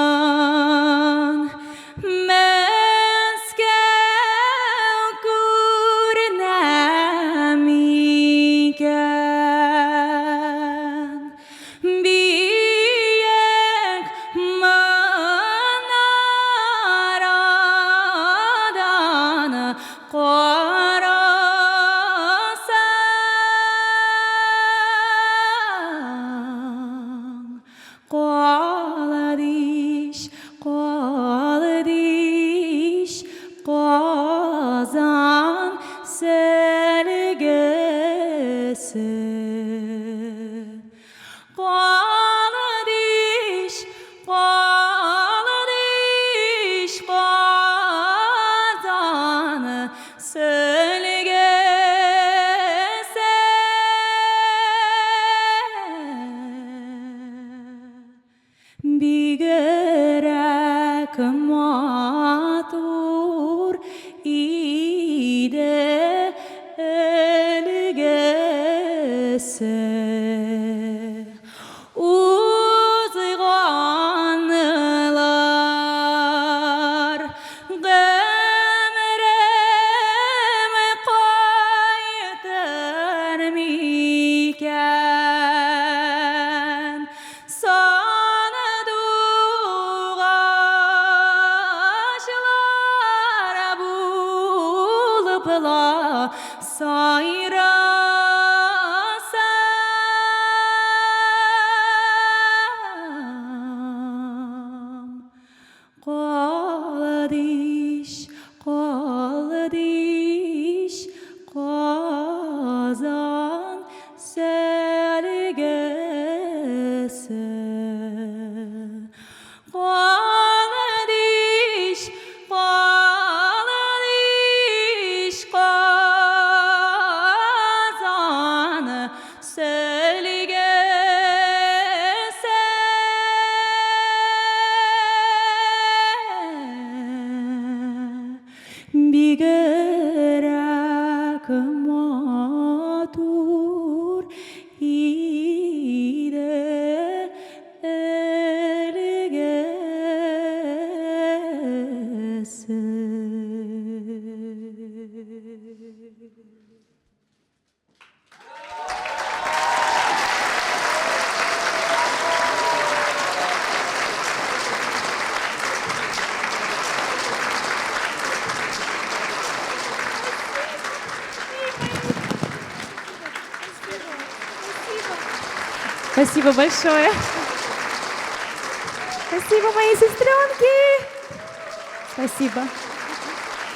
Qazanan Meskev gurnamiken Biyek manaradan Qaladish, qaladish, Qazan selgesi. Qaladish, qaladish, Qazan selgesi. Bigerek matur ide elgese uzganlar gemreme kaytar miken sayrasam Qaladish, qaladish, Qazan selgesi. Qaladish, qaladish, Qazan selgesi. Bigerek matur ide elgesi. Спасибо большое. Спасибо, мои сестренки. Спасибо.